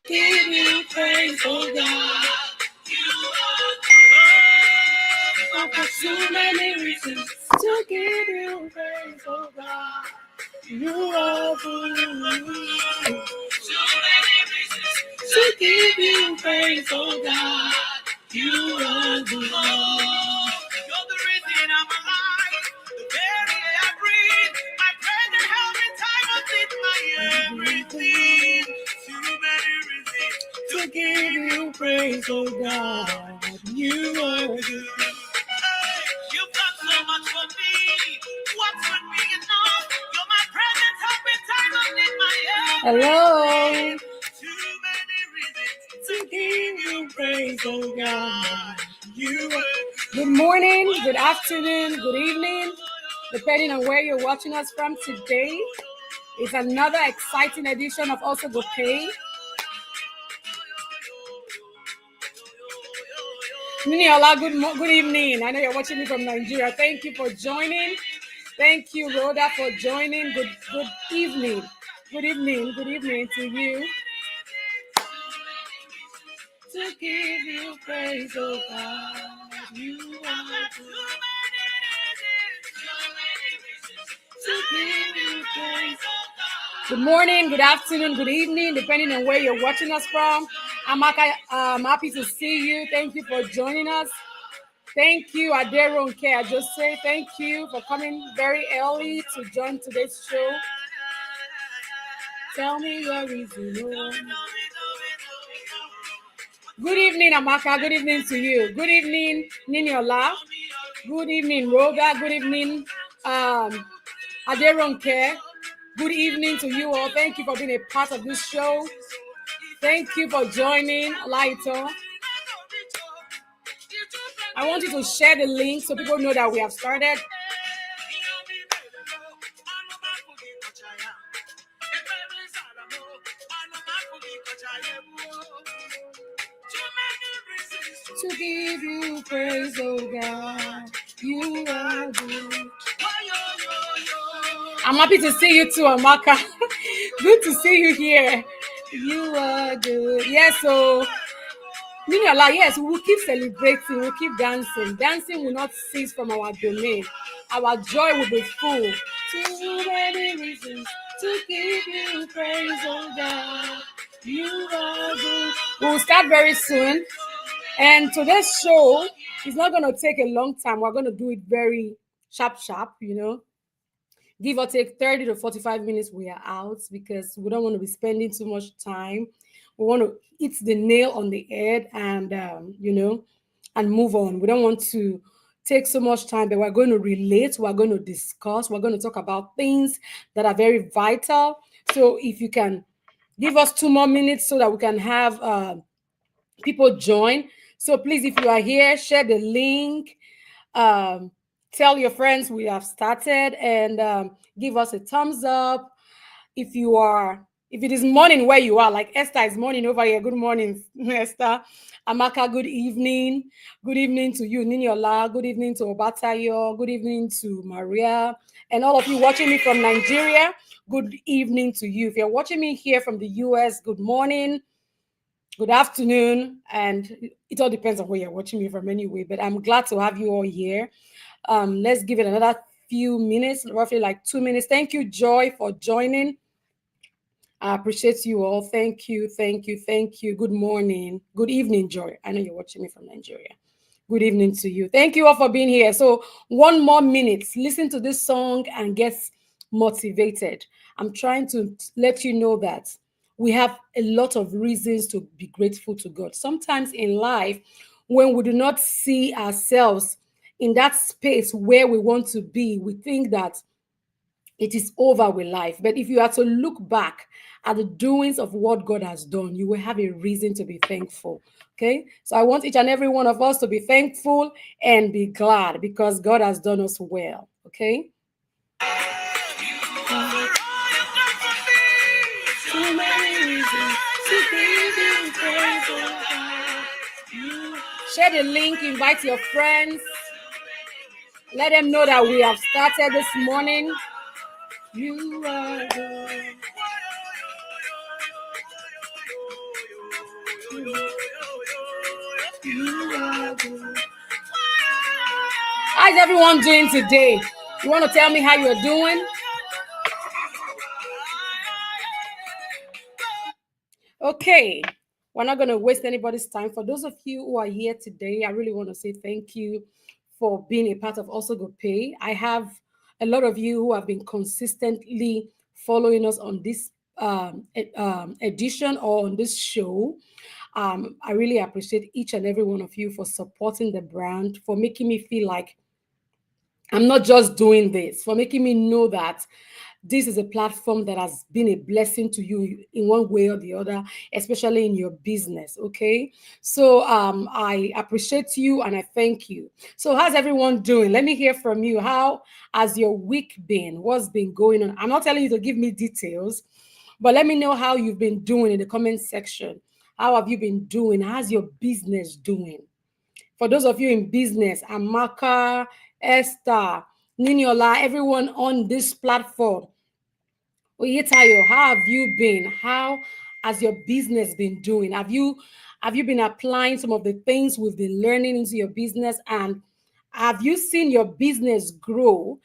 Give you praise, oh God. I've got so many reasons to give you praise, oh God. You are good. To give you praise, oh God. You are good. You're the reason I'm alive. The very air I breathe. My present help in time of need. My everything. Too many reasons to give you praise, oh God. You are good. You've done so much for me. What would be enough? You're my present help in time of need. My hello. Too many reasons to give you praise, oh God. You are. Good morning, good afternoon, good evening, depending on where you're watching us from today. It's another exciting edition of Also Go Pay. Niniola, good evening. I know you're watching me from Nigeria. Thank you for joining. Thank you, Rhoda, for joining. Good evening. Good evening to you. To give you praise, oh God. You are good. To give you praise. Good morning, good afternoon, good evening, depending on where you're watching us from. I'm happy to see you. Thank you for joining us. Thank you, Aderonke. I just say thank you for coming very early to join today's show. Tell me your reason. Good evening, Amaka. Good evening to you. Good evening, Niniola. Good evening, Rhoda. Good evening, Aderonke. Good evening to you all. Thank you for being a part of this show. Thank you for joining, Laito. I want you to share the link so people know that we have started. To give you praise, oh God, you are good. I'm happy to see you too, Amaka. Good to see you here. You are good. Yes, so yes, we will keep celebrating, we'll keep dancing. Dancing will not cease from our domain. Our joy will be full. Too many reasons to give you praise, oh God. You are good. We'll start very soon. And today's show is not going to take a long time. We're going to do it very sharp, Give or take 30 to 45 minutes, we are out because we don't want to be spending too much time. We want to hit the nail on the head and, and move on. We don't want to take so much time, but we're going to relate, we're going to discuss, we're going to talk about things that are very vital. So if you can give us 2 more minutes so that we can have people join. So please, if you are here, share the link. Tell your friends we have started and give us a thumbs up. If it is morning where you are, like Esther is morning over here. Good morning, Esther. Amaka, good evening. Good evening to you, Niniola. Good evening to Obatayo. Good evening to Maria. And all of you watching me from Nigeria, good evening to you. If you're watching me here from the US, good morning. Good afternoon, and it all depends on where you're watching me from anyway, but I'm glad to have you all here. Let's give it another few minutes, roughly like 2 minutes. Thank you, Joy, for joining. I appreciate you all. Thank you. Good morning. Good evening, Joy. I know you're watching me from Nigeria. Good evening to you. Thank you all for being here. So 1 more minute, listen to this song and get motivated. I'm trying to let you know that we have a lot of reasons to be grateful to God. Sometimes in life, when we do not see ourselves in that space where we want to be, we think that it is over with life. But if you are to look back at the doings of what God has done, you will have a reason to be thankful. Okay? So I want each and every one of us to be thankful and be glad because God has done us well. Okay? Too many reasons to give you praise. Share the link, invite your friends. Let them know that we have started this morning. You are good. How's everyone doing today? You want to tell me how you're doing? Okay, we're not going to waste anybody's time. For those of you who are here today, I really want to say thank you for being a part of Also Good Pay. I have a lot of you who have been consistently following us on this edition or on this show. I really appreciate each and every one of you for supporting the brand, for making me feel like I'm not just doing this, for making me know that this is a platform that has been a blessing to you in one way or the other, especially in your business. Okay. So I appreciate you and I thank you. So how's everyone doing? Let me hear from you. How has your week been? What's been going on? I'm not telling you to give me details, but let me know how you've been doing in the comment section. How have you been doing? How's your business doing? For those of you in business, Amaka, Esther, Niniola, everyone on this platform, Oyetayo, how have you been? How has your business been doing? Have you been applying some of the things we've been learning into your business, and have you seen your business grow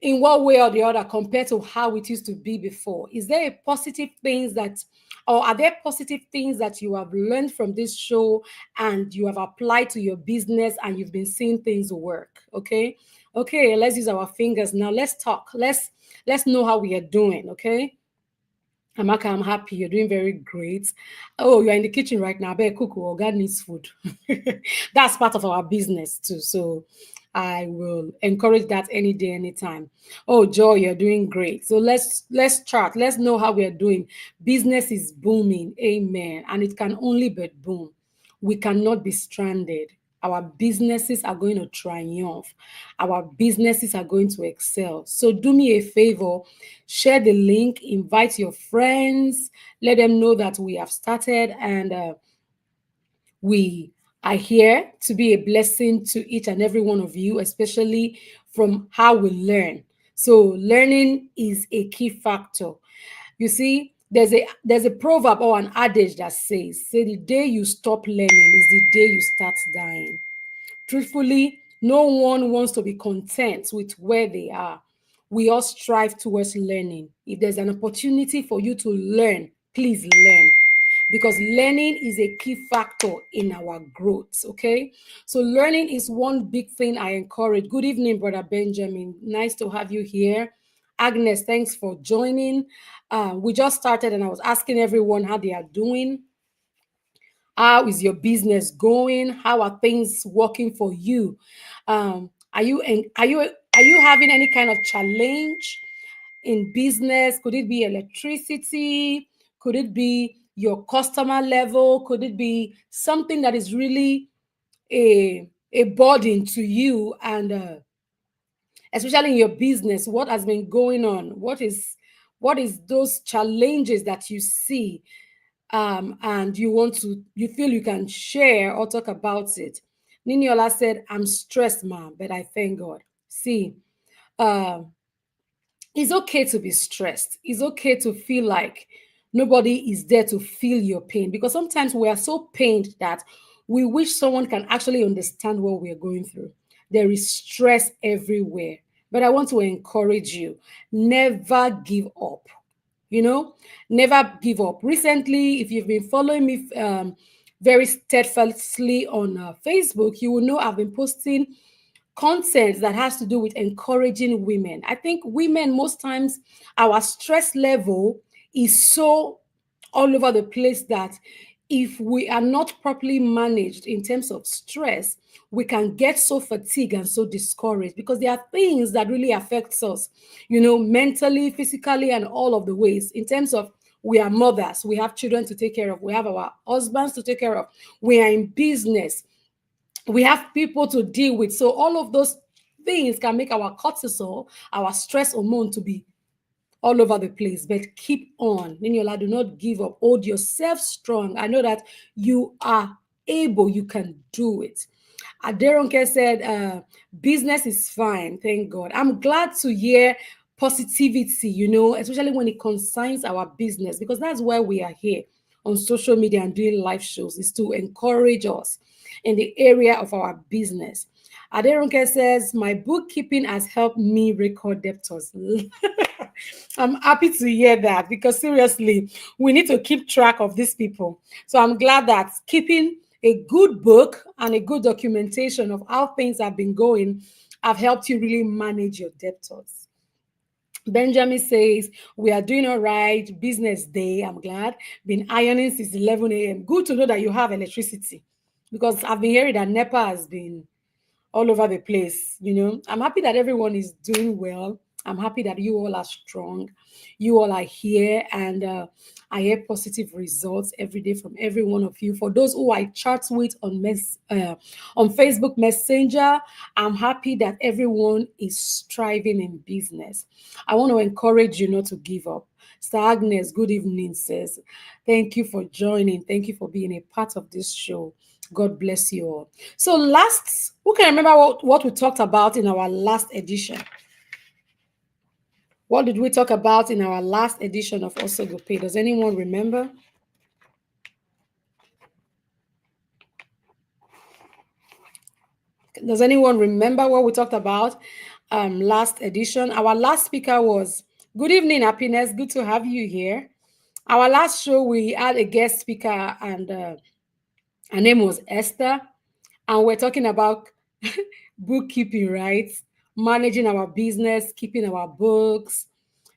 in one way or the other compared to how it used to be before? Is there a positive things that, or are there positive things that you have learned from this show and you have applied to your business and you've been seeing things work? Okay. Okay, let's use our fingers now. Let's talk. Let's know how we are doing. Okay. Amaka, I'm happy. You're doing very great. Oh, you're in the kitchen right now. Better cook or God needs food. That's part of our business too. So I will encourage that any day, anytime. Oh, Joy, you're doing great. So let's chart. Let's know how we're doing. Business is booming. Amen. And it can only but boom. We cannot be stranded. Our businesses are going to triumph. Our businesses are going to excel. So do me a favor, share the link, invite your friends, let them know that we have started and we are here to be a blessing to each and every one of you, especially from how we learn. So learning is a key factor. You see, there's a proverb or an adage that says, say the day you stop learning is the day you start dying. Truthfully, no one wants to be content with where they are. We all strive towards learning. If there's an opportunity for you to learn, please learn, because learning is a key factor in our growth. Okay, so learning is one big thing I encourage. Good evening, Brother Benjamin. Nice to have you here. Agnes, thanks for joining. We just started and I was asking everyone how they are doing. How is your business going? How are things working for you? Are you having any kind of challenge in business? Could it be electricity? Could it be your customer level? Could it be something that is really a burden to you? And especially in your business, what has been going on? What is those challenges that you see, and you feel you can share or talk about it? Niniola said, I'm stressed, ma'am, but I thank God. See, uh, it's okay to be stressed. It's okay to feel like nobody is there to feel your pain, because sometimes we are so pained that we wish someone can actually understand what we are going through. There is stress everywhere. But I want to encourage you, never give up. You know, never give up. Recently, if you've been following me very steadfastly on Facebook, you will know I've been posting content that has to do with encouraging women. I think women, most times, our stress level is so all over the place that if we are not properly managed in terms of stress, we can get so fatigued and so discouraged, because there are things that really affects us, mentally, physically, and all of the ways. In terms of, we are mothers, we have children to take care of, we have our husbands to take care of, we are in business, we have people to deal with. So all of those things can make our cortisol, our stress hormone, to be all over the place. But keep on. Niniola, do not give up. Hold yourself strong. I know that you are able. You can do it. Aderonke said, business is fine. Thank God. I'm glad to hear positivity, especially when it concerns our business, because that's why we are here. on social media and doing live shows is to encourage us in the area of our business. Aderonke says, my bookkeeping has helped me record debtors. I'm happy to hear that because seriously, we need to keep track of these people. So I'm glad that keeping a good book and a good documentation of how things have been going have helped you really manage your debtors. Benjamin says, we are doing all right. Business day. I'm glad. Been ironing since 11 a.m. Good to know that you have electricity because I've been hearing that NEPA has been all over the place. I'm happy that everyone is doing well. I'm happy that you all are strong. You all are here, and I hear positive results every day from every one of you. For those who I chat with on Facebook Messenger, I'm happy that everyone is striving in business. I want to encourage you not to give up. Sir Agnes, good evening, says, thank you for joining. Thank you for being a part of this show. God bless you all. So who can remember what we talked about in our last edition? What did we talk about in our last edition of Also Go Pay? Does anyone remember? Does anyone remember what we talked about last edition? Our last speaker was, good evening, Happiness. Good to have you here. Our last show, we had a guest speaker, and her name was Esther. And we're talking about bookkeeping, right? Managing our business, keeping our books,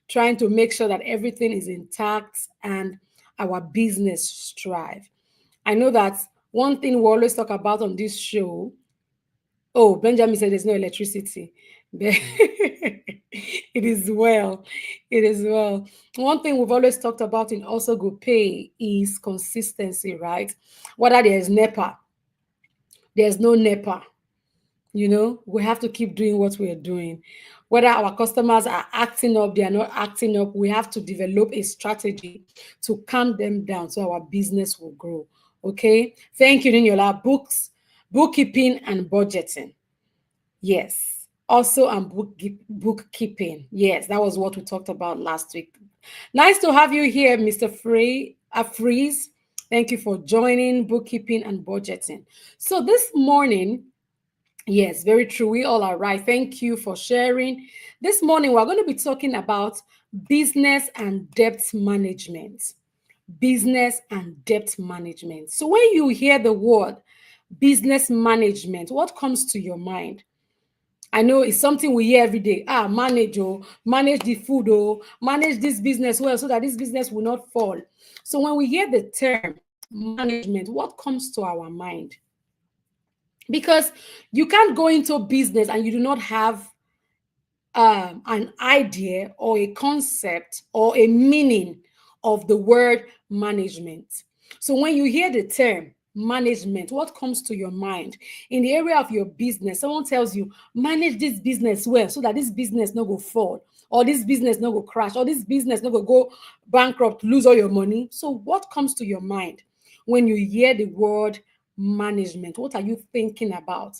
trying to make sure that everything is intact and our business strive. I know that one thing we always talk about on this show. Oh, Benjamin said there's no electricity. It is well. It is well. One thing we've always talked about in Also Go Pay is consistency, right? Whether there's NEPA, there's no NEPA. We have to keep doing what we're doing. Whether our customers are acting up, they are not acting up, we have to develop a strategy to calm them down so our business will grow. Okay. Thank you, Ninyola. Bookkeeping and budgeting. Yes. Also, and bookkeeping. Yes, that was what we talked about last week. Nice to have you here, Mr. Freeze. Thank you for joining bookkeeping and budgeting. So this morning, yes, very true. We all are right. Thank you for sharing. This morning, we're going to be talking about business and debt management. Business and debt management. So when you hear the word business management, what comes to your mind? I know it's something we hear every day. Manage the food, manage this business well so that this business will not fall. So when we hear the term management, what comes to our mind? Because you can't go into business and you do not have an idea or a concept or a meaning of the word management. So when you hear the term management, what comes to your mind? In the area of your business, someone tells you, manage this business well so that this business no go fall, or this business no go crash, or this business no go bankrupt, lose all your money. So what comes to your mind when you hear the word management? What are you thinking about?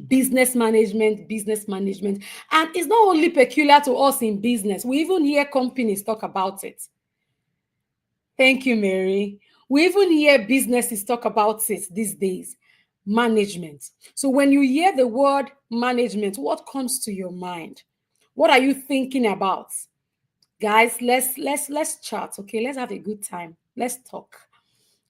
Business management, business management. And it's not only peculiar to us in business. We even hear companies talk about it. Thank you, Mary. We even hear businesses talk about it these days. Management. So when you hear the word management, what comes to your mind? What are you thinking about? Guys, let's chat, okay? Let's have a good time. Let's talk.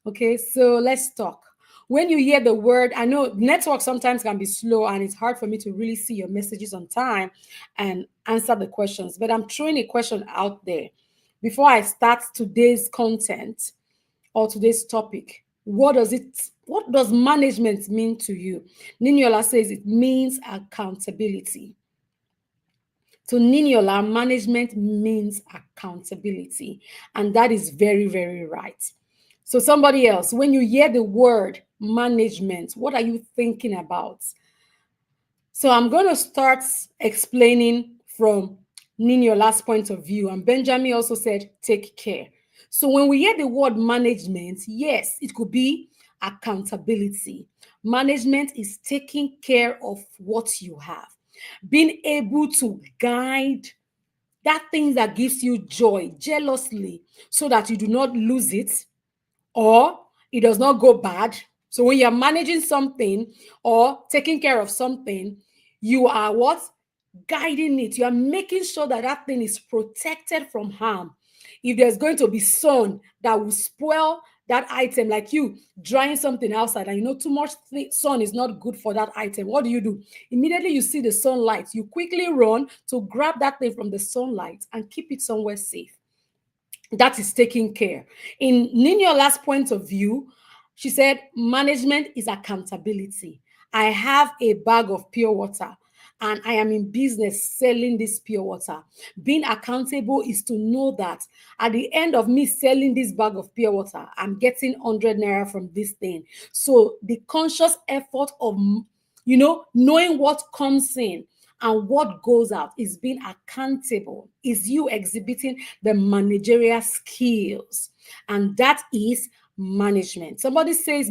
Okay, so let's talk. When you hear the word, I know network sometimes can be slow and it's hard for me to really see your messages on time and answer the questions, but I'm throwing a question out there. Before I start today's content or today's topic, what does management mean to you? Niniola says it means accountability. To Niniola, management means accountability, and that is very, very right. So somebody else, when you hear the word management, what are you thinking about? So I'm going to start explaining from Niniola's point of view. And Benjamin also said, take care. So when we hear the word management, yes, it could be accountability. Management is taking care of what you have, being able to guide that thing that gives you joy jealously so that you do not lose it or it does not go bad. So when you're managing something or taking care of something, you are what? Guiding it. You are making sure that that thing is protected from harm. If there's going to be sun that will spoil that item, like you drying something outside and you know too much sun is not good for that item, what do? Immediately you see the sunlight, you quickly run to grab that thing from the sunlight and keep it somewhere safe. That is taking care. In Ninyola's point of view, she said management is accountability. I have a bag of pure water and I am in business selling this pure water. Being accountable is to know that at the end of me selling this bag of pure water, I'm getting 100 naira from this thing. So the conscious effort of, knowing what comes in and what goes out is being accountable, is you exhibiting the managerial skills. And that is management. Somebody says,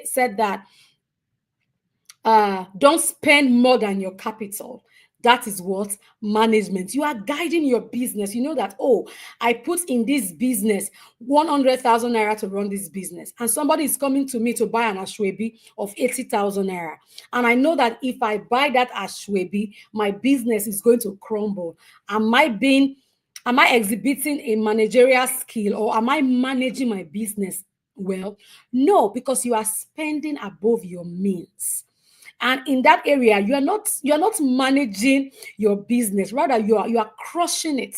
said that don't spend more than your capital. That is what management. You are guiding your business. You know that, oh, I put in this business 100,000 naira to run this business. And somebody is coming to me to buy an ashwebi of 80,000 naira. And I know that if I buy that ashwebi, my business is going to crumble. Am I exhibiting a managerial skill or am I managing my business well? No, because you are spending above your means. And in that area you're not managing your business, rather you are crushing it.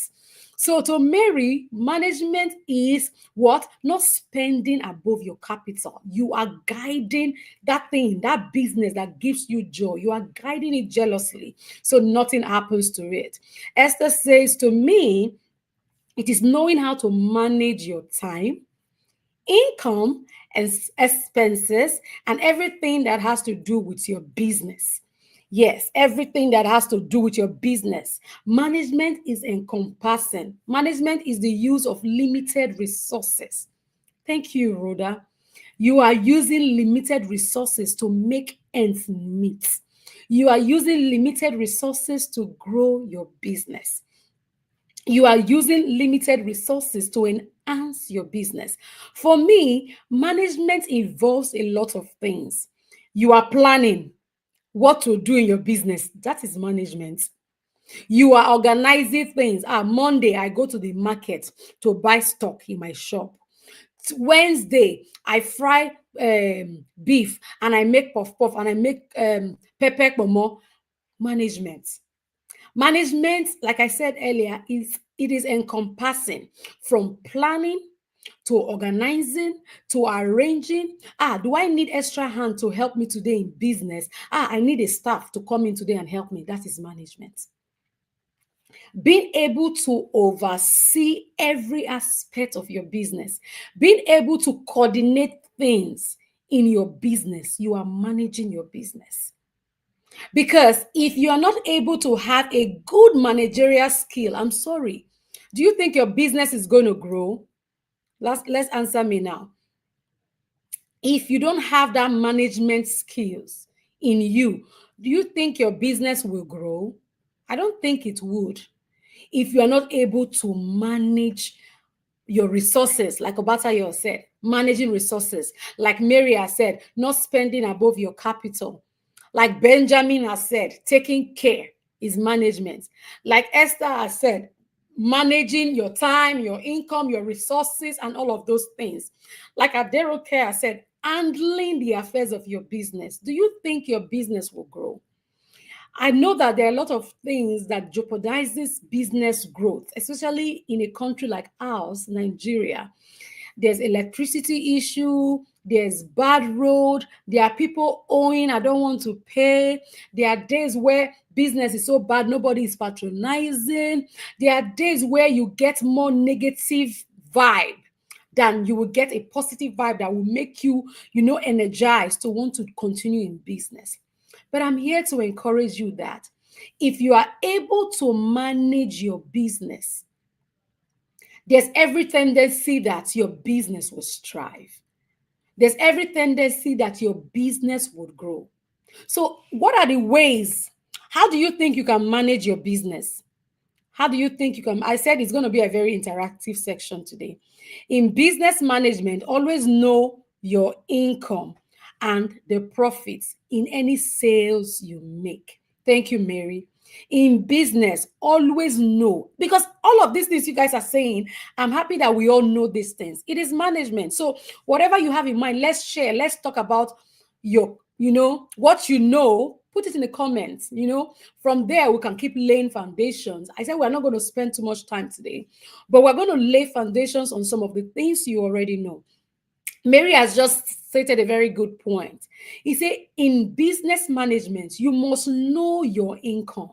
So to Mary, management is what? Not spending above your capital. You are guiding that thing, that business that gives you joy. You are guiding it jealously so nothing happens to it. Esther says, to me, it is knowing how to manage your time, income, and expenses, and everything that has to do with your business. Yes, everything that has to do with your business. Management is encompassing. Management is the use of limited resources. Thank you, Rhoda. You are using limited resources to make ends meet. You are using limited resources to grow your business. You are using limited resources to enhance your business. For me, management involves a lot of things. You are planning what to do in your business. That is management. You are organizing things. Monday, I go to the market to buy stock in my shop. Wednesday, I fry beef and I make puff puff and I make pepper pomo. Management. Management, like I said earlier, is encompassing from planning to organizing to arranging. Do I need extra hand to help me today in business? I need a staff to come in today and help me. That is management. Being able to oversee every aspect of your business, being able to coordinate things in your business, you are managing your business. Because if you are not able to have a good managerial skill, I'm sorry, do you think your business is going to grow? Let's answer me now. If you don't have that management skills in you, do you think your business will grow? I don't think it would. If you are not able to manage your resources, like Obatayo said, managing resources, like Mary has said, not spending above your capital, like Benjamin has said, taking care is management. Like Esther has said, managing your time, your income, your resources, and all of those things. Like Adero Care said, handling the affairs of your business. Do you think your business will grow? I know that there are a lot of things that jeopardizes business growth, especially in a country like ours, Nigeria. There's electricity issue, there's bad road, there are people owing, I don't want to pay. There are days where business is so bad, nobody is patronizing. There are days where you get more negative vibe than you will get a positive vibe that will make you, energized to want to continue in business. But I'm here to encourage you that if you are able to manage your business, there's every tendency that your business will strive. There's every tendency that your business would grow. So, what are the ways? How do you think you can manage your business? How do you think you can? I said it's going to be a very interactive section today. In business management, always know your income and the profits in any sales you make. Thank you, Mary. In business, always know, because all of these things you guys are saying, I'm happy that we all know these things. It is management. So, whatever you have in mind, let's share. Let's talk about your, what you know, put it in the comments. From there, we can keep laying foundations. I said we're not going to spend too much time today, but we're going to lay foundations on some of the things you already know. Mary has just stated a very good point. He said, in business management, you must know your income.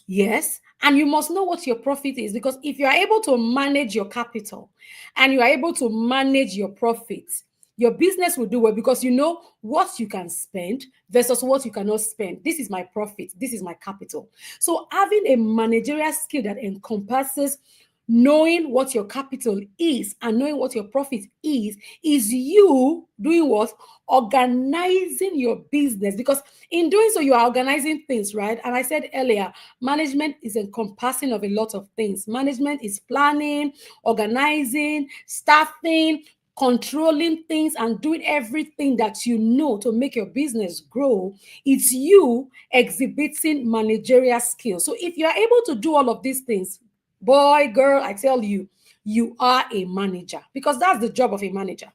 Yes. And you must know what your profit is, because if you are able to manage your capital and you are able to manage your profits, your business will do well, because you know what you can spend versus what you cannot spend. This is my profit. This is my capital. So having a managerial skill that encompasses knowing what your capital is and knowing what your profit is you doing what? Organizing your business. Because in doing so, you are organizing things, right? And I said earlier, management is encompassing of a lot of things. Management is planning, organizing, staffing, controlling things, and doing everything that you know to make your business grow. It's you exhibiting managerial skills. So if you are able to do all of these things, boy, girl, I tell you, you are a manager, because that's the job of a manager.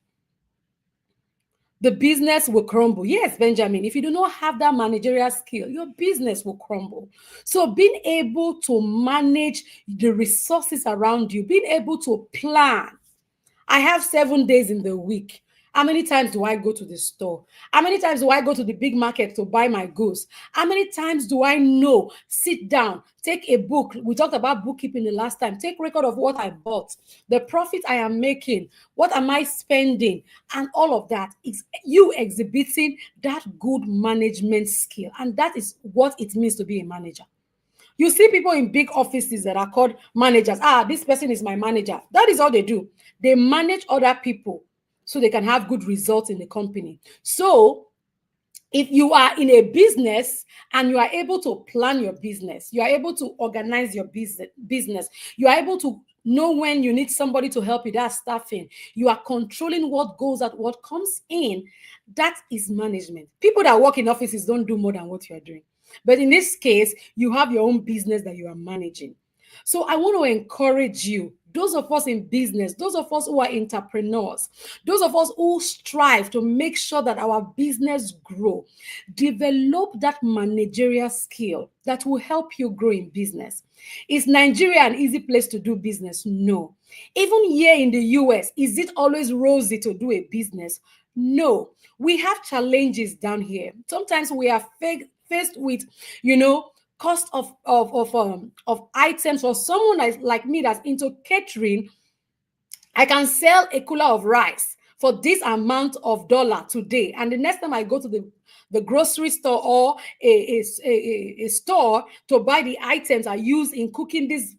The business will crumble. Yes, Benjamin, if you do not have that managerial skill, your business will crumble. So being able to manage the resources around you, being able to plan. I have 7 days in the week. How many times do I go to the store? How many times do I go to the big market to buy my goods? How many times do I know, sit down, take a book? We talked about bookkeeping the last time. Take record of what I bought, the profit I am making, what am I spending, and all of that. It's you exhibiting that good management skill. And that is what it means to be a manager. You see people in big offices that are called managers. This person is my manager. That is all they do. They manage other people so they can have good results in the company. So if you are in a business and you are able to plan your business, you are able to organize your business, you are able to know when you need somebody to help you, that's staffing, you are controlling what goes out, what comes in, that is management. People that work in offices don't do more than what you are doing. But in this case, you have your own business that you are managing. So I want to encourage you, those of us in business, those of us who are entrepreneurs, those of us who strive to make sure that our business grow, develop that managerial skill that will help you grow in business. Is Nigeria an easy place to do business? No. Even here in the US, is it always rosy to do a business? No. We have challenges down here. Sometimes we are faced with, cost of items. For someone like me that's into catering, I can sell a cooler of rice for this amount of dollar today, and the next time I go to the grocery store or a store to buy the items I use in cooking this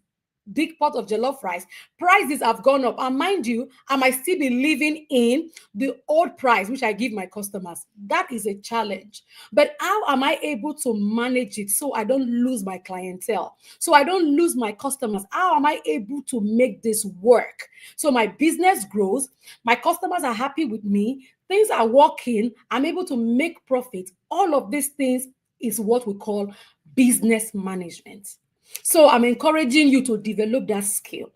big pot of jollof rice, prices have gone up. And mind you, I might still be living in the old price which I give my customers. That is a challenge. But how am I able to manage it so I don't lose my clientele, so I don't lose my customers? How am I able to make this work so my business grows, my customers are happy with me, things are working, I'm able to make profit? All of these things is what we call business management. So I'm encouraging you to develop that skill.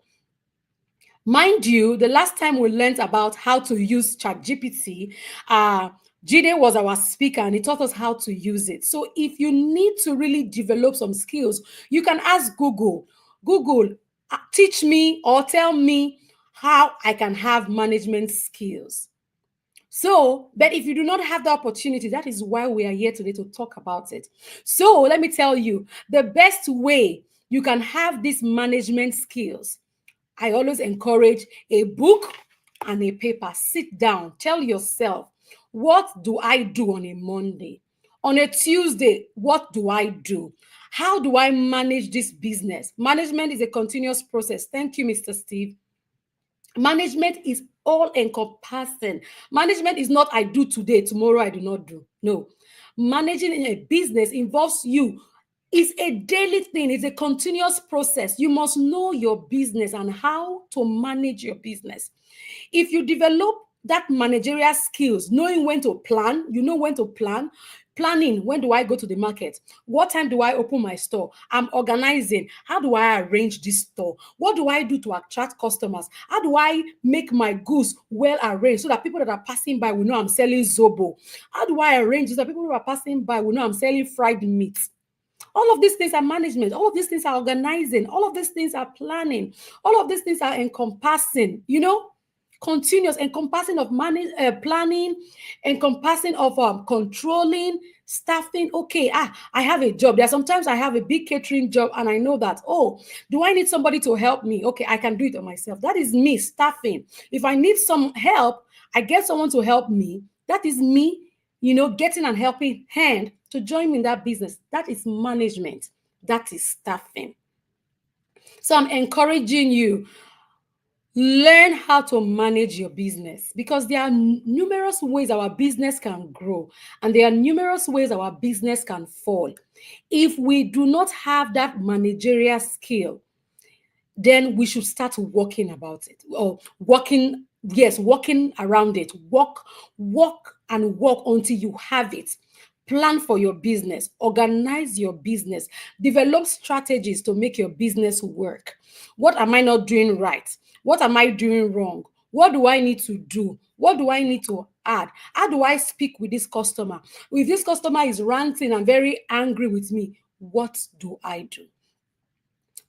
Mind you, the last time we learned about how to use ChatGPT, Jide was our speaker and he taught us how to use it. So if you need to really develop some skills, you can ask Google, teach me or tell me how I can have management skills. So, but if you do not have the opportunity, that is why we are here today to talk about it. So, let me tell you the best way you can have these management skills. I always encourage a book and a paper. Sit down, tell yourself, what do I do on a Monday? On a Tuesday, what do I do? How do I manage this business? Management is a continuous process. Thank you, Mr. Steve. Management is all encompassing. Management is not I do today, tomorrow I do not do. No. Managing in a business involves you It's a daily thing, it's a continuous process. You must know your business and how to manage your business. If you develop that managerial skills, knowing when to plan, you know when to plan. Planning, when do I go to the market? What time do I open my store? I'm organizing. How do I arrange this store? What do I do to attract customers? How do I make my goods well arranged so that people that are passing by will know I'm selling Zobo? How do I arrange so that people who are passing by will know I'm selling fried meat? All of these things are management. All of these things are organizing. All of these things are planning. All of these things are encompassing, continuous encompassing of planning, encompassing of controlling, staffing. Okay, I have a job. There are sometimes I have a big catering job and I know that, oh, do I need somebody to help me? Okay, I can do it on myself. That is me staffing. If I need some help, I get someone to help me. That is me, getting an helping hand to join me in that business. That is management. That is staffing. So I'm encouraging you, learn how to manage your business, because there are numerous ways our business can grow and there are numerous ways our business can fall. If we do not have that managerial skill, then we should start working about it, or working around it. Walk and walk until you have it. Plan for your business, organize your business, develop strategies to make your business work. What am I not doing right? What am I doing wrong? What do I need to do? What do I need to add? How do I speak with this customer? If this customer is ranting and very angry with me, what do I do?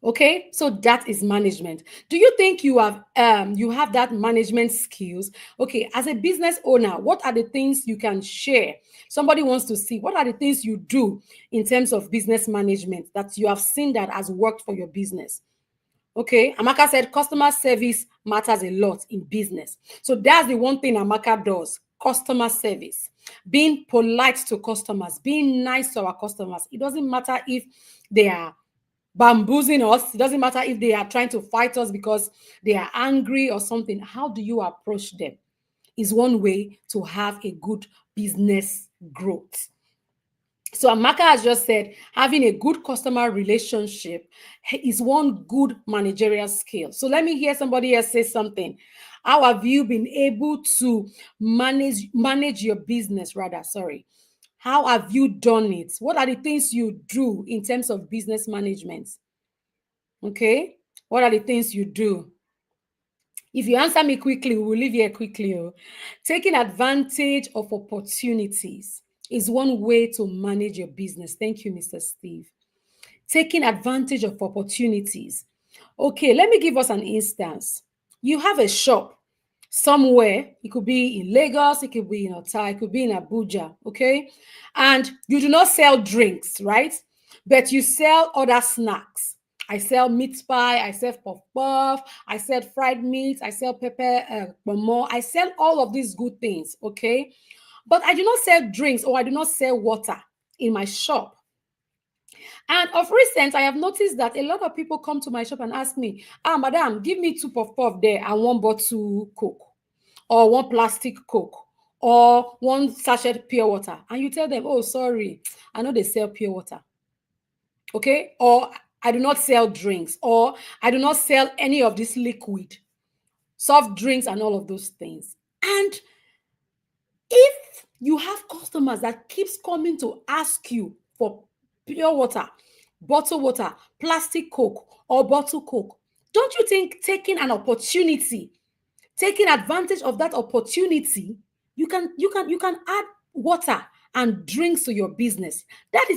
Okay, so that is management. Do you think you have that management skills? Okay, as a business owner, what are the things you can share? Somebody wants to see what are the things you do in terms of business management that you have seen that has worked for your business. Okay, Amaka said customer service matters a lot in business. So that's the one thing Amaka does: customer service, being polite to customers, being nice to our customers. It doesn't matter if they are bamboozling us. It doesn't matter if they are trying to fight us because they are angry or something. How do you approach them is one way to have a good business growth. So Amaka has just said having a good customer relationship is one good managerial skill. So let me hear somebody else say something. How have you been able to manage your business rather? Sorry. How have you done it? What are the things you do in terms of business management? Okay. What are the things you do? If you answer me quickly, we will leave here quickly. Oh. Taking advantage of opportunities is one way to manage your business. Thank you, Mr. Steve. Taking advantage of opportunities. Okay, let me give us an instance. You have a shop somewhere. It could be in Lagos, it could be in Ota, it could be in Abuja, okay? And you do not sell drinks, right? But you sell other snacks. I sell meat pie, I sell puff puff, I sell fried meat, I sell pepper, momo. I sell all of these good things, okay? But I do not sell drinks or I do not sell water in my shop. And of recent, I have noticed that a lot of people come to my shop and ask me, madam, give me 2 puff there and 1 bottle Coke, or 1 plastic Coke, or 1 sachet pure water. And you tell them, oh, sorry, I know they sell pure water. Okay? Or I do not sell drinks, or I do not sell any of this liquid, soft drinks, and all of those things. And if you have customers that keeps coming to ask you for pure water, bottled water, plastic Coke, or bottle Coke, don't you think taking an opportunity, taking advantage of that opportunity, you can add water and drinks to your business? That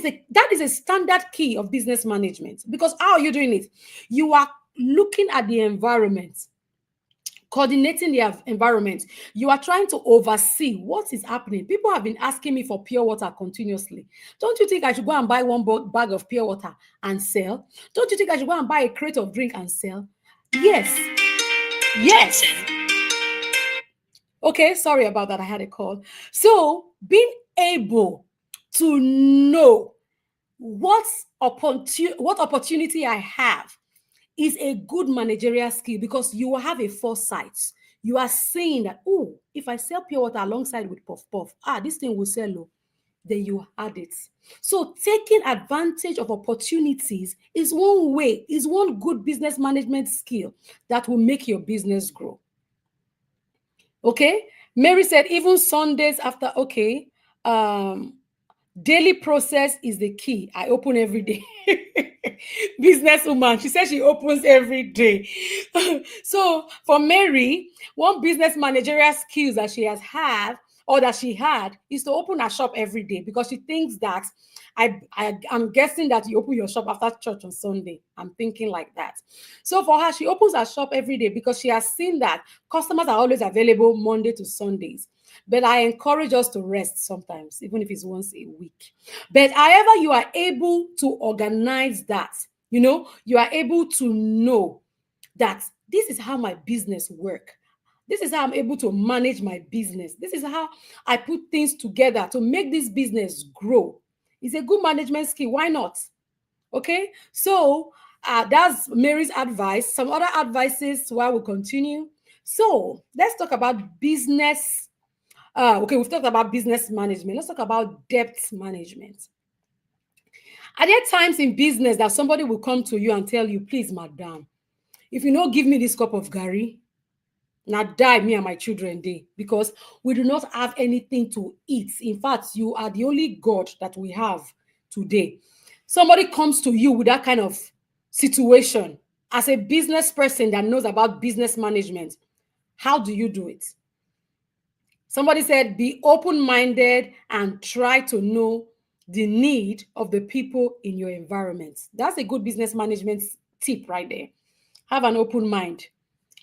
is a standard key of business management. Because how are you doing it? You are looking at the environment, coordinating the environment. You are trying to oversee what is happening. People have been asking me for pure water continuously. Don't you think I should go and buy 1 bag of pure water and sell? Don't you think I should go and buy a crate of drink and sell? Yes. Yes. Okay, sorry about that. I had a call. So being able to know what opportunity I have is a good managerial skill, because you will have a foresight. You are saying that, oh, if I sell pure water alongside with puff puff, this thing will sell low. then you had it. So taking advantage of opportunities is one way, is one good business management skill that will make your business grow. Okay. Mary said, even Sundays after, okay. Daily process is the key. I open every day. Businesswoman, she says she opens every day. So for Mary, one business managerial skills that she has had or that she had is to open her shop every day, because she thinks that I'm guessing that you open your shop after church on Sunday. I'm thinking like that. So for her, she opens her shop every day because she has seen that customers are always available Monday to Sundays. But I encourage us to rest sometimes, even if it's once a week. But however, you are able to organize that, you are able to know that this is how my business work. This is how I'm able to manage my business. This is how I put things together to make this business grow. It's a good management skill. Why not? Okay. So that's Mary's advice. Some other advices while we continue. So let's talk about business. Okay, we've talked about business management. Let's talk about debt management. Are there times in business that somebody will come to you and tell you, please, madam, if you don't give me this cup of gari, now die me and my children day, because we do not have anything to eat. In fact, you are the only God that we have today. Somebody comes to you with that kind of situation. As a business person that knows about business management, how do you do it? Somebody said, be open-minded and try to know the need of the people in your environment. That's a good business management tip right there. Have an open mind.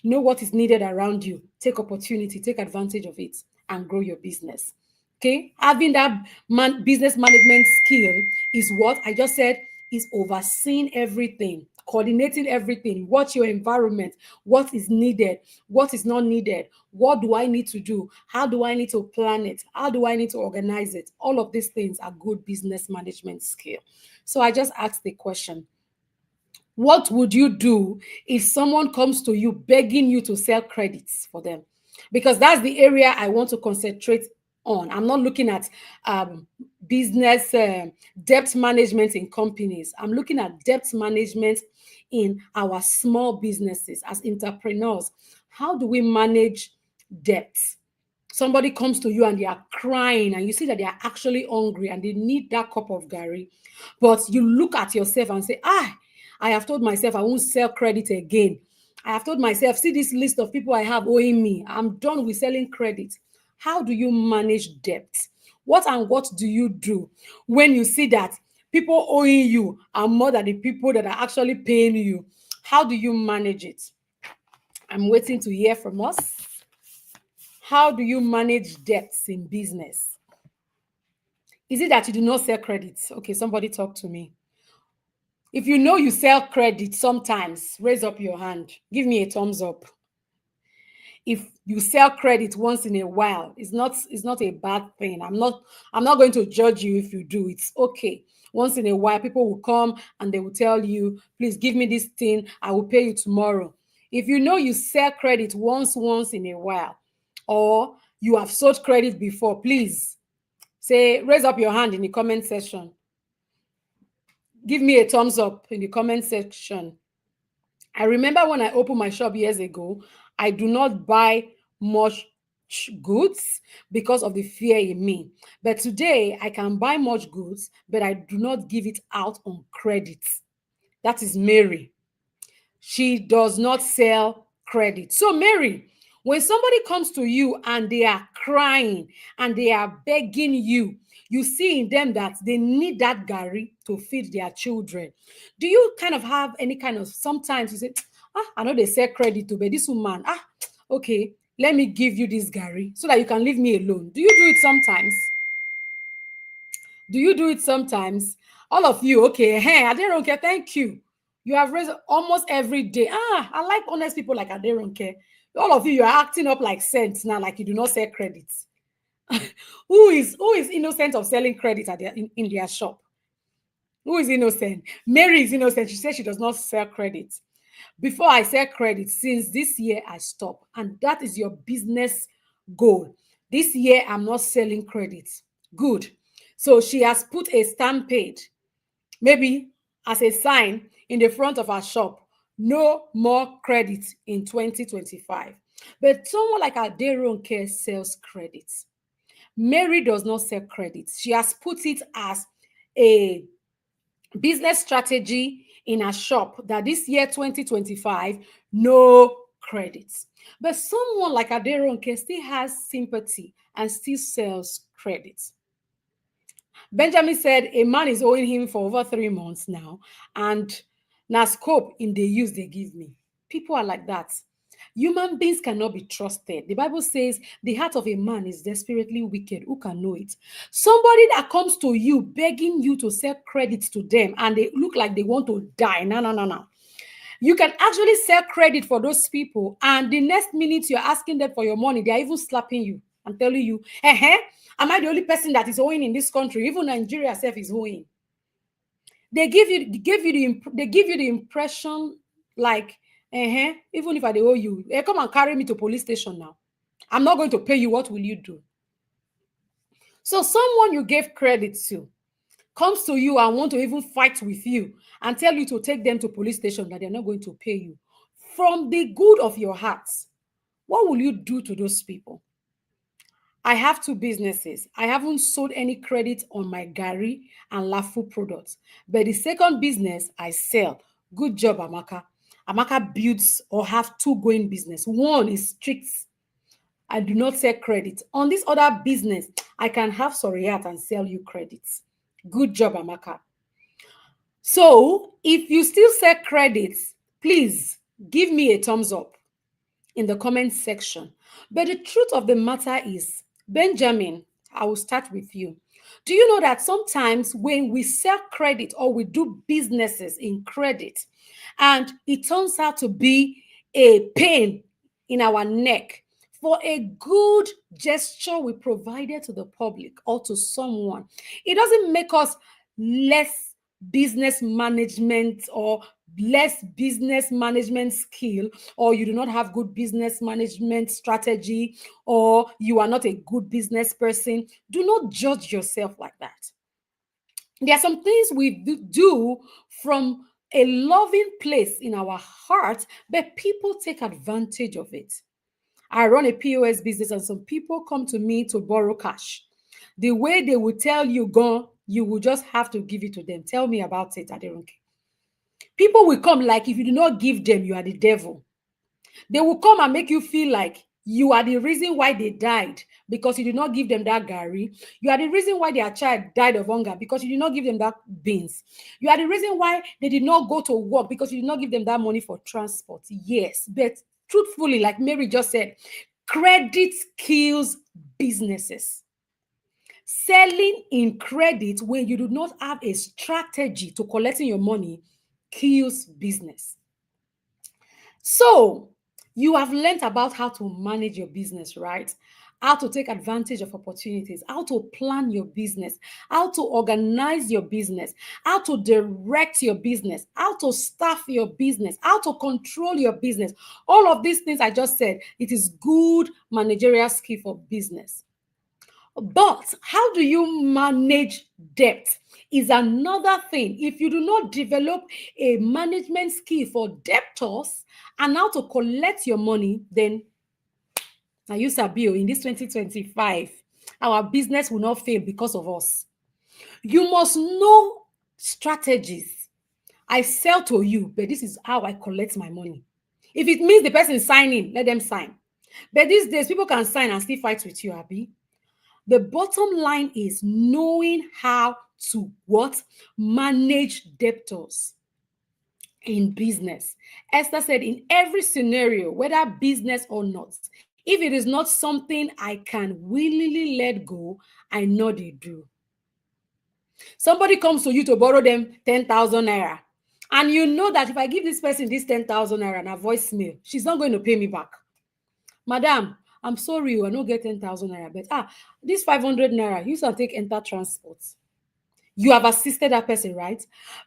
Know what is needed around you. Take opportunity, take advantage of it, and grow your business. Okay? Having that business management skill is what I just said, is overseeing everything, coordinating everything. What's your environment? What is needed? What is not needed? What do I need to do? How do I need to plan it? How do I need to organize it? All of these things are good business management skill. So I just asked the question, what would you do if someone comes to you begging you to sell credits for them? Because that's the area I want to concentrate on. I'm not looking at business debt management in companies. I'm looking at debt management in our small businesses as entrepreneurs. How do we manage debt? Somebody comes to you and they are crying, and you see that they are actually hungry and they need that cup of gari. But you look at yourself and say, I have told myself I won't sell credit again. I have told myself, see this list of people I have owing me. I'm done with selling credit. How do you manage debt? What do you do when you see that people owing you are more than the people that are actually paying you? How do you manage it? I'm waiting to hear from us. How do you manage debts in business? Is it that you do not sell credits? Okay, somebody talk to me. If you know you sell credit sometimes, raise up your hand. Give me a thumbs up. If you sell credit once in a while, it's not a bad thing. I'm not going to judge you if you do. It's okay. Once in a while, people will come and they will tell you, please give me this thing, I will pay you tomorrow. If you know you sell credit once in a while, or you have sold credit before, please raise up your hand in the comment section. Give me a thumbs up in the comment section. I remember when I opened my shop years ago, I do not buy much goods because of the fear in me. But today I can buy much goods, but I do not give it out on credit. That is Mary. She does not sell credit. So Mary, when somebody comes to you and they are crying and they are begging you, you see in them that they need that gari to feed their children. Do you kind of have any kind of, sometimes you say, I know they sell credit to, but this woman, okay, let me give you this gari so that you can leave me alone. Do you do it sometimes? Do you do it sometimes? All of you, okay, hey, Aderonke, thank you. You have raised almost every day. I like honest people like Aderonke. All of you are acting up like saints now, like you do not sell credits. Who is innocent of selling credit at in their shop? Who is innocent? Mary is innocent. She says she does not sell credit. Before I sell credit, since this year I stop. And that is your business goal. This year I'm not selling credit. Good. So she has put a stamp page, maybe as a sign in the front of her shop, no more credit in 2025. But someone like Aderonke sells credits. Mary does not sell credits. She has put it as a business strategy in her shop that this year 2025, no credits. But someone like Aderonke still has sympathy and still sells credits. Benjamin said a man is owing him for over 3 months now, and now scope in the use they give me. People are like that. Human beings cannot be trusted. The Bible says the heart of a man is desperately wicked. Who can know it? Somebody that comes to you begging you to sell credit to them and they look like they want to die. No, no, no, no. You can actually sell credit for those people, and the next minute you're asking them for your money, they're even slapping you and telling you, am I the only person that is owing in this country? Even Nigeria itself is owing. They give you the impression like, even if I owe you, come and carry me to police station now. I'm not going to pay you. What will you do? So someone you gave credit to comes to you and want to even fight with you and tell you to take them to police station that they're not going to pay you. From the good of your heart, what will you do to those people? I have two businesses. I haven't sold any credit on my Gary and Lafu products. But the second business I sell. Good job, Amaka. Amaka builds or have two going business. One is strict. I do not sell credit. On this other business, I can have Soriat and sell you credits. Good job, Amaka. So if you still sell credits, please give me a thumbs up in the comment section. But the truth of the matter is, Benjamin, I will start with you. Do you know that sometimes when we sell credit or we do businesses in credit and it turns out to be a pain in our neck for a good gesture we provided to the public or to someone, it doesn't make us less business management or less business management skill, or you do not have good business management strategy, or you are not a good business person. Do not judge yourself like that. There are some things we do from a loving place in our heart, but people take advantage of it. I run a POS business and some people come to me to borrow cash. The way they will tell you, go, you will just have to give it to them. Tell me about it. I don't care. People will come like if you do not give them, you are the devil. They will come and make you feel like you are the reason why they died because you did not give them that Gary. You are the reason why their child died of hunger because you did not give them that beans. You are the reason why they did not go to work because you did not give them that money for transport. Yes, but truthfully, like Mary just said, credit kills businesses. Selling in credit when you do not have a strategy to collecting your money kills business. So you have learned about how to manage your business, right? How to take advantage of opportunities, how to plan your business, how to organize your business, how to direct your business, how to staff your business, how to control your business. All of these things I just said, it is good managerial skill for business. But how do you manage debt is another thing. If you do not develop a management skill for debtors and how to collect your money, then now you sabi in this 2025, our business will not fail because of us. You must know strategies. I sell to you, but this is how I collect my money. If it means the person signing, let them sign. But these days, people can sign and still fight with you, Abi. The bottom line is knowing how to what? Manage debtors in business. Esther said, in every scenario, whether business or not, if it is not something I can willingly let go, I know they do. Somebody comes to you to borrow them 10,000 naira. And you know that if I give this person this 10,000 naira and a voicemail, she's not going to pay me back. Madam, I'm sorry, I don't get 10,000 naira, but this 500 naira, you can take enter transport. You have assisted that person, right?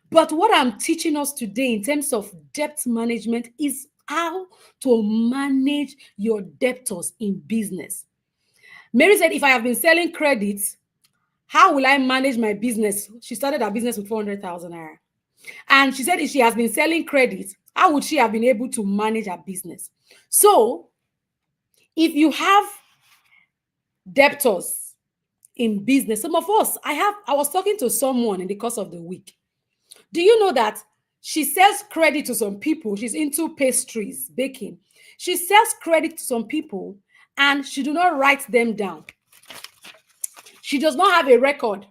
But what I'm teaching us today in terms of debt management is how to manage your debtors in business. Mary said, if I have been selling credits, How will I manage my business? She started her business with 400,000 naira. And she said if she has been selling credit, how would she have been able to manage her business? So, if you have debtors in business, some of us, I was talking to someone in the course of the week. Do you know that she sells credit to some people? She's into pastries, baking. She sells credit to some people and she do not write them down. She does not have a record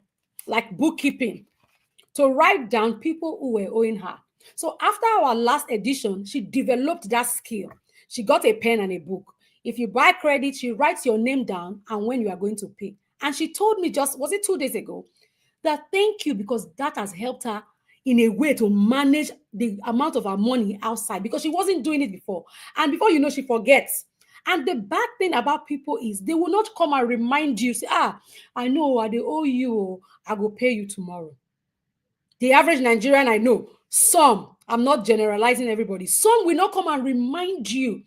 like bookkeeping to write down people who were owing her. So after our last edition, she developed that skill. She got a pen and a book. If you buy credit, she writes your name down and when you are going to pay. And she told me just, was it 2 days ago, that thank you because that has helped her in a way to manage the amount of her money outside because she wasn't doing it before. And before you know, she forgets. And the bad thing about people is they will not come and remind you, say, I know they owe you, I will pay you tomorrow. The average Nigerian I know, some, I'm not generalizing everybody, some will not come and remind you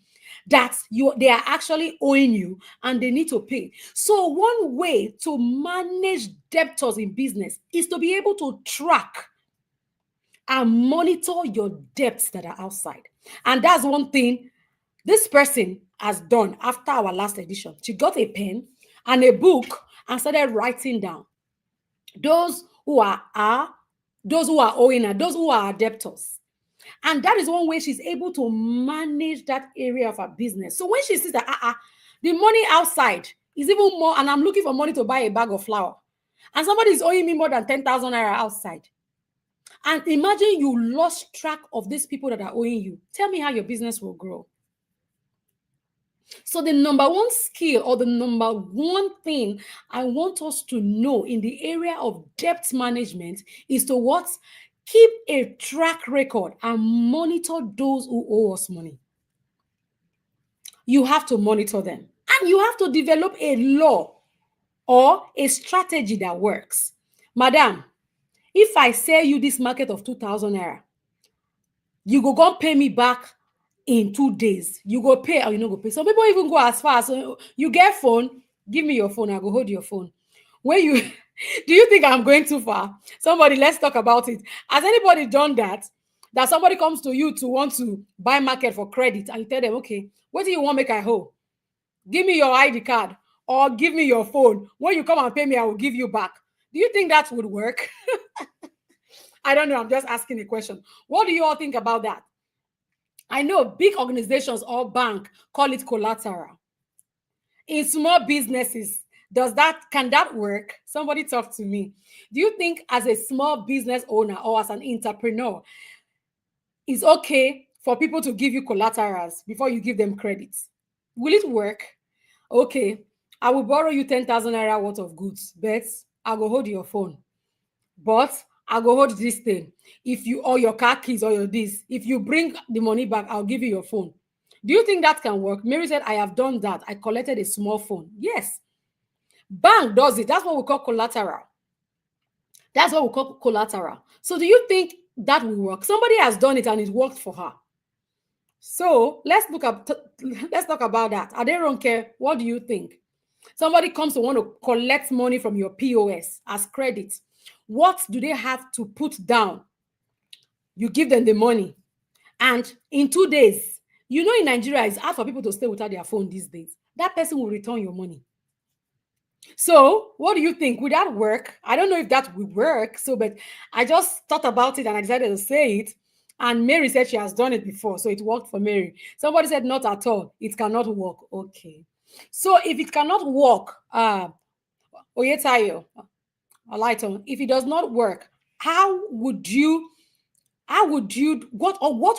that they are actually owing you and they need to pay. So one way to manage debtors in business is to be able to track and monitor your debts that are outside. And that's one thing this person has done after our last edition. She got a pen and a book and started writing down those who are those who are owing her, those who are debtors. And that is one way she's able to manage that area of her business. So when she sees that the money outside is even more, and I'm looking for money to buy a bag of flour, and somebody is owing me more than 10,000 naira outside. And imagine you lost track of these people that are owing you. Tell me how your business will grow. So the number one skill or the number one thing I want us to know in the area of debt management is to what? Keep a track record and monitor those who owe us money. You have to monitor them. And you have to develop a law or a strategy that works. Madam, if I sell you this market of 2,000 naira, you go pay me back in 2 days. You go pay or you no go pay. Some people even go as far as you get phone, give me your phone, I go hold your phone. When you do you think I'm going too far? Somebody, let's talk about it. Has anybody done that? That somebody comes to you to want to buy market for credit and you tell them, okay, what do you want make I hold? Give me your ID card or give me your phone. When you come and pay me, I will give you back. Do you think that would work? I don't know. I'm just asking a question. What do you all think about that? I know big organizations or bank call it collateral. In small businesses, can that work? Somebody talk to me. Do you think as a small business owner or as an entrepreneur, it's okay for people to give you collaterals before you give them credits? Will it work? Okay, I will borrow you 10,000 naira worth of goods, but I will hold your phone. But I go hold this thing. If you or your car keys or your this, if you bring the money back, I'll give you your phone. Do you think that can work? Mary said, I have done that. I collected a small phone. Yes. Bank does it. That's what we call collateral. That's what we call collateral. So do you think that will work? Somebody has done it and it worked for her. So let's talk about that. I don't care. What do you think? Somebody comes to want to collect money from your POS as credit. What do they have to put down? You give them the money. And in 2 days, you know in Nigeria, it's hard for people to stay without their phone these days. That person will return your money. So what do you think? Would that work? I don't know if that would work. But I just thought about it and I decided to say it. And Mary said she has done it before. So it worked for Mary. Somebody said not at all. It cannot work. Okay. So if it cannot work, Oyetayo, Alighton, if it does not work, what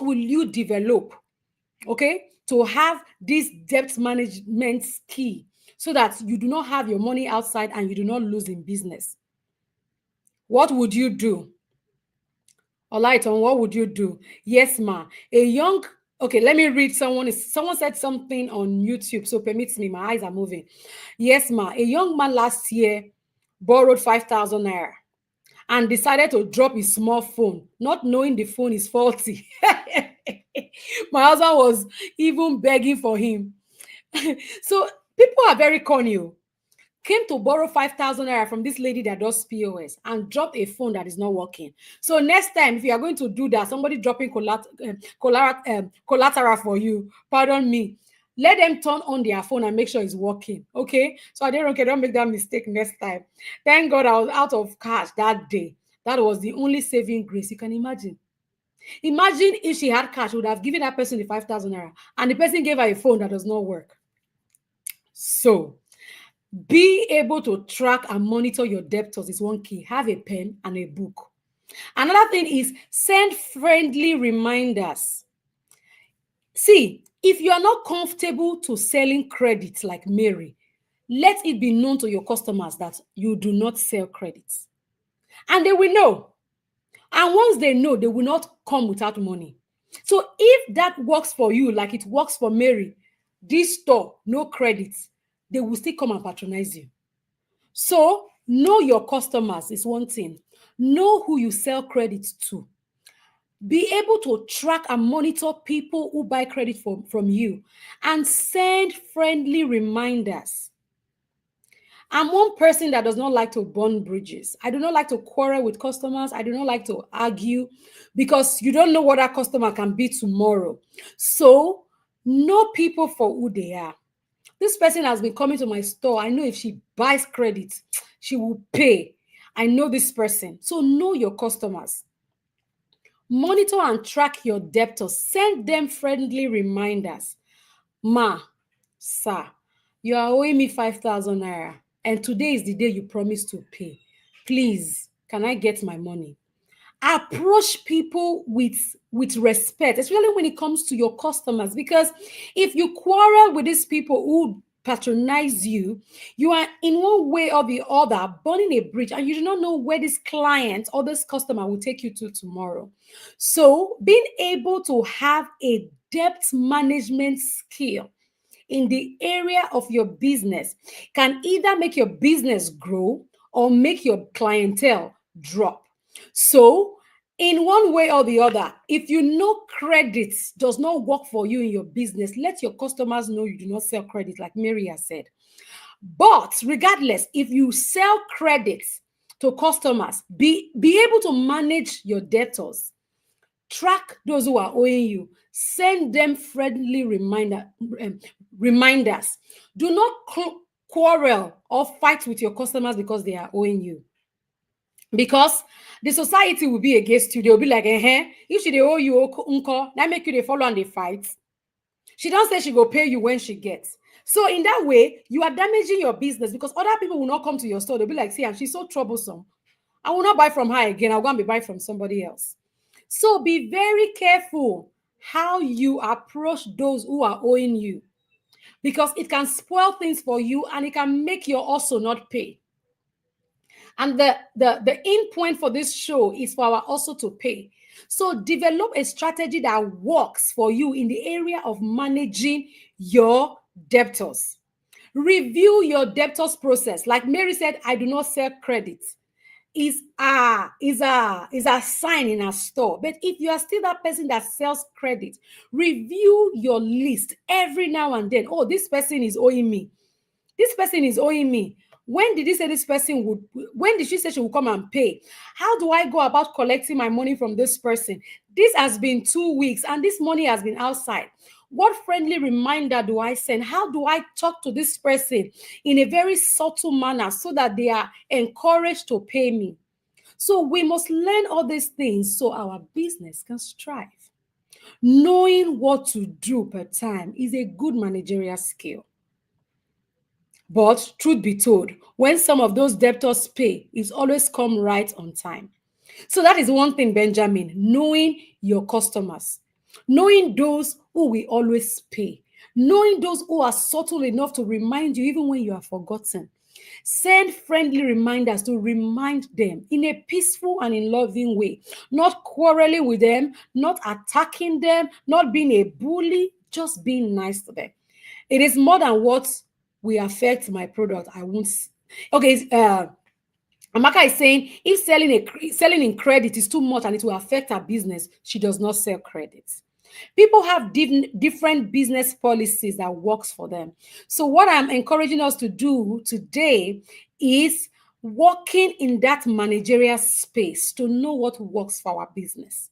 will you develop, okay, to have this debt management key so that you do not have your money outside and you do not lose in business? What would you do? Alighton, what would you do? Yes, ma. Okay, let me read. Someone said something on YouTube, so permits me, my eyes are moving. Yes, ma. A young man last year borrowed 5,000 naira and decided to drop his small phone, not knowing the phone is faulty. My husband was even begging for him. So people are very corny. came to borrow 5,000 naira from this lady that does POS and dropped a phone that is not working. So next time, if you are going to do that, somebody dropping collateral for you, pardon me, let them turn on their phone and make sure it's working. Okay. So I didn't, okay, don't make that mistake next time. Thank God I was out of cash that day. That was the only saving grace. You can imagine. Imagine if she had cash, would have given that person the 5,000 naira and the person gave her a phone that does not work. So be able to track and monitor your debtors is one key. Have a pen and a book. Another thing is send friendly reminders. See, if you are not comfortable to selling credits like Mary, let it be known to your customers that you do not sell credits. And they will know. And once they know, they will not come without money. So if that works for you, like it works for Mary, this store, no credits, they will still come and patronize you. So know your customers is one thing. Know who you sell credits to. Be able to track and monitor people who buy credit from you and send friendly reminders. I'm one person that does not like to burn bridges. I do not like to quarrel with customers. I do not like to argue because you don't know what that customer can be tomorrow. So know people for who they are. This person has been coming to my store. I know if she buys credit, she will pay. I know this person. So know your customers. Monitor and track your debtors. Send them friendly reminders. Ma, sir, you are owing me 5,000 naira and today is the day you promised to pay. Please, can I get my money? Approach people with respect, especially when it comes to your customers, because if you quarrel with these people who patronize you, you are in one way or the other burning a bridge and you do not know where this client or this customer will take you to tomorrow. So being able to have a debt management skill in the area of your business can either make your business grow or make your clientele drop. So, in one way or the other, if you know credit does not work for you in your business, let your customers know you do not sell credit, like Mary has said. But regardless, if you sell credits to customers, be able to manage your debtors, track those who are owing you, send them friendly reminders. Do not quarrel or fight with your customers because they are owing you, because the society will be against you. They'll be like, if she dey owe you unko, that make you dey follow and dey fight. She don't say she go pay you when she gets. So in that way, you are damaging your business because other people will not come to your store. They'll be like, see, and she's so troublesome. I will not buy from her again. I'll go and be buying from somebody else. So be very careful how you approach those who are owing you, because it can spoil things for you and it can make you also not pay. And the end point for this show is for our also to pay. So develop a strategy that works for you in the area of managing your debtors. Review your debtors process. Like Mary said, I do not sell credit. Is a sign in a store. But if you are still that person that sells credit, review your list every now and then. Oh, this person is owing me. This person is owing me. When did he say this person would, when did she say she would come and pay? How do I go about collecting my money from this person? This has been 2 weeks and this money has been outside. What friendly reminder do I send? How do I talk to this person in a very subtle manner so that they are encouraged to pay me? So we must learn all these things so our business can strive. Knowing what to do per time is a good managerial skill. But truth be told, when some of those debtors pay, it's always come right on time. So that is one thing, Benjamin, knowing your customers, knowing those who will always pay, knowing those who are subtle enough to remind you even when you are forgotten. Send friendly reminders to remind them in a peaceful and in loving way, not quarreling with them, not attacking them, not being a bully, just being nice to them. It is more than what will affect my product. I won't. Okay, Amaka is saying if selling in credit is too much and it will affect her business, she does not sell credit. People have different business policies that works for them. So what I'm encouraging us to do today is working in that managerial space to know what works for our business.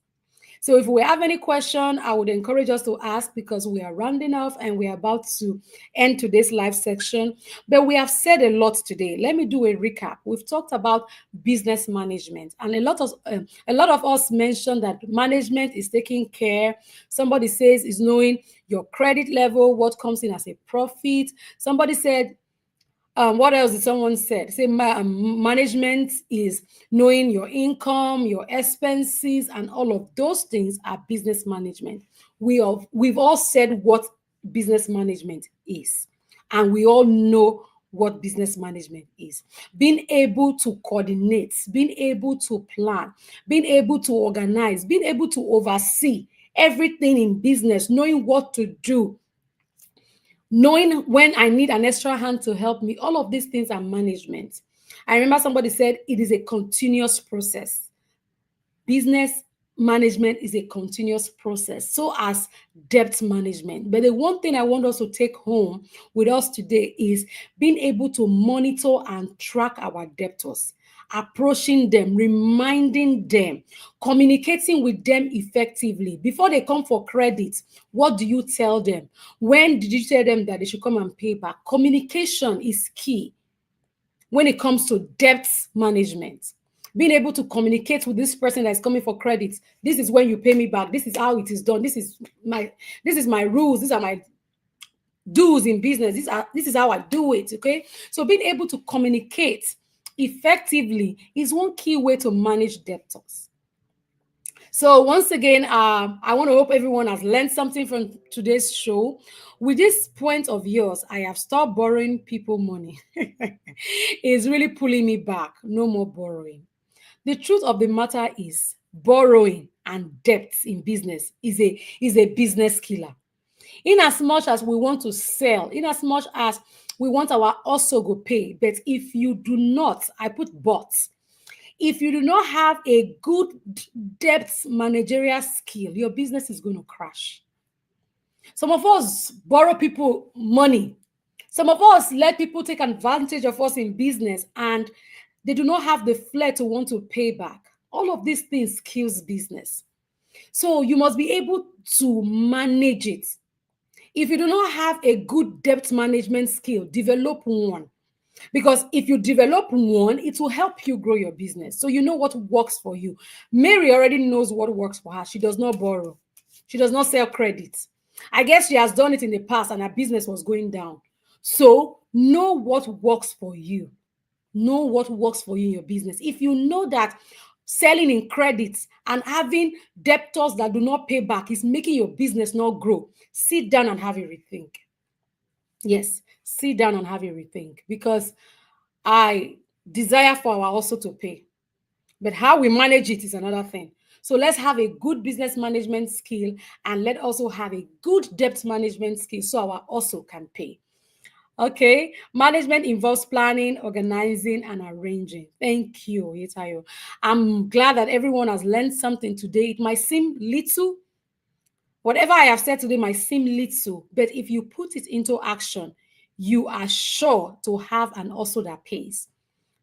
So if we have any question, I would encourage us to ask because we are rounding off and we are about to end today's live section. But we have said a lot today. Let me do a recap. We've talked about business management, and a lot of us mentioned that management is taking care. Somebody says is knowing your credit level, what comes in as a profit. Somebody said what else did someone said? Say management is knowing your income, your expenses, and all of those things are business management. We've all said what business management is, and we all know what business management is. Being able to coordinate, being able to plan, being able to organize, being able to oversee everything in business, knowing what to do, knowing when I need an extra hand to help me. All of these things are management. I remember somebody said it is a continuous process. Business management is a continuous process, so as debt management. But the one thing I want us to take home with us today is being able to monitor and track our debtors, approaching them, reminding them, communicating with them effectively. Before they come for credit, what do you tell them? When did you tell them that they should come and pay back? Communication is key when it comes to debt management. Being able to communicate with this person that is coming for credit. This is when you pay me back. This is how it is done. This is my rules. These are my do's in business. This is how I do it. Okay. So being able to communicate effectively is one key way to manage debtors. So once again, I want to hope everyone has learned something from today's show. With this point of yours, I have stopped borrowing people money. It's really pulling me back. No more borrowing. The truth of the matter is borrowing and debt in business is a business killer. In as much as we want to sell, in as much as we want our also go pay, but if you do not, I put but, if you do not have a good debt managerial skill, your business is going to crash. Some of us borrow people money. Some of us let people take advantage of us in business and they do not have the flair to want to pay back. All of these things kills business. So you must be able to manage it. If you do not have a good debt management skill, develop one. Because if you develop one, it will help you grow your business. So you know what works for you. Mary already knows what works for her. She does not borrow. She does not sell credit. I guess she has done it in the past and her business was going down. So know what works for you. Know what works for you in your business. If you know that selling in credits and having debtors that do not pay back is making your business not grow, sit down and have a rethink. Yes, sit down and have a rethink, because I desire for our also to pay. But how we manage it is another thing. So let's have a good business management skill and let also have a good debt management skill so our also can pay. Okay, management involves planning, organizing, and arranging. Thank you, Yetayo. I'm glad that everyone has learned something today. It might seem little, whatever I have said today might seem little, but if you put it into action, you are sure to have an also that pays.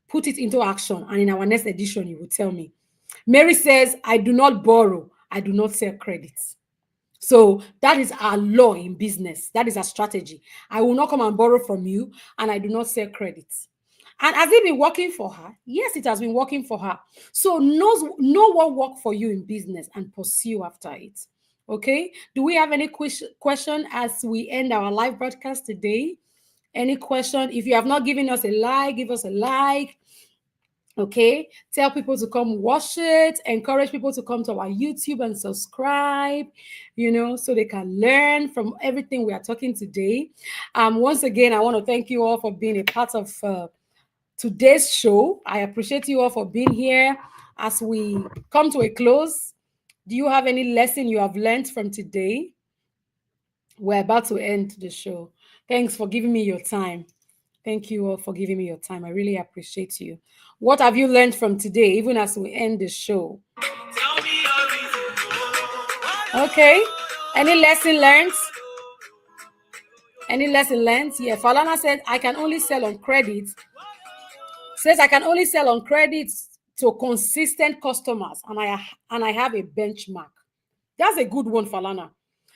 Put it into action, and in our next edition, you will tell me. Mary says, I do not borrow, I do not sell credits. So that is our law in business. That is our strategy. I will not come and borrow from you, and I do not sell credits. And has it been working for her? Yes, it has been working for her. So know what worked for you in business and pursue after it. Okay. Do we have any question as we end our live broadcast today? Any question? If you have not given us a like, give us a like. Okay, tell people to come watch it, encourage people to come to our YouTube and subscribe, so they can learn from everything we are talking today. Once again, I want to thank you all for being a part of today's show. I appreciate you all for being here. As we come to a close, do you have any lesson you have learned from today? We're about to end the show. Thanks for giving me your time. Thank you all for giving me your time. I really appreciate you. What have you learned from today, even as we end the show? Okay. Any lesson learned? Any lesson learned? Yeah, Falana said, I can only sell on credit. Says I can only sell on credit to consistent customers, and I have a benchmark. That's a good one, Falana.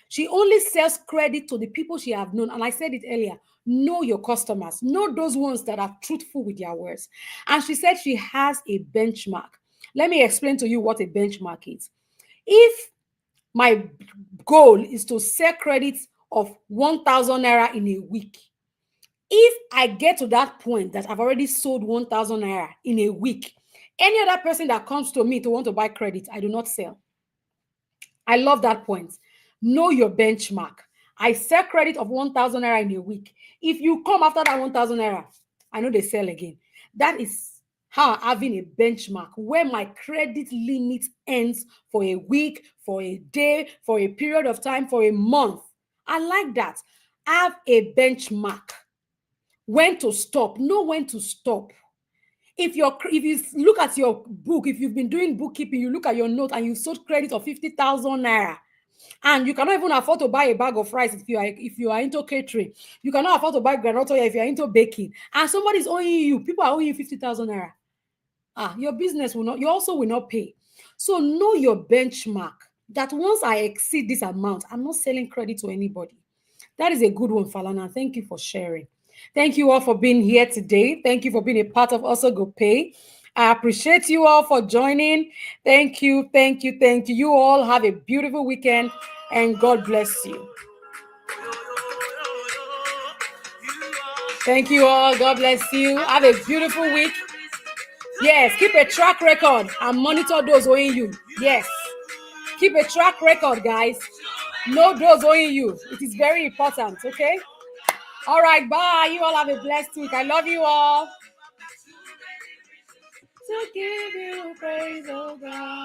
She only sells credit to the people she have known. And I said it earlier, know your customers, know those ones that are truthful with their words. And she said she has a benchmark. Let me explain to you what a benchmark is. If my goal is to sell credits of 1,000 naira in a week, if I get to that point that I've already sold 1,000 naira in a week, any other person that comes to me to want to buy credit, I do not sell. I love that point. Know your benchmark. I sell credit of 1,000 naira in a week. If you come after that 1,000 naira, I know they sell again. That is how having a benchmark where my credit limit ends for a week, for a day, for a period of time, for a month. I like that. Have a benchmark. When to stop. Know when to stop. If you look at your book, if you've been doing bookkeeping, you look at your note and you sold credit of 50,000 naira, and you cannot even afford to buy a bag of rice if you are into catering. You cannot afford to buy granola oil if you are into baking, and somebody is owing you. People are owing you 50,000 naira. Your business will not. You also will not pay. So know your benchmark. That once I exceed this amount, I'm not selling credit to anybody. That is a good one, Falana. Thank you for sharing. Thank you all for being here today. Thank you for being a part of Also Go Pay. I appreciate you all for joining. Thank you, thank you, thank you. You all have a beautiful weekend and God bless you. Thank you all. God bless you. Have a beautiful week. Yes, keep a track record and monitor those owing you. Yes, keep a track record, guys. Know those owing you. It is very important, okay? All right, bye. You all have a blessed week. I love you all. To give you praise, oh God.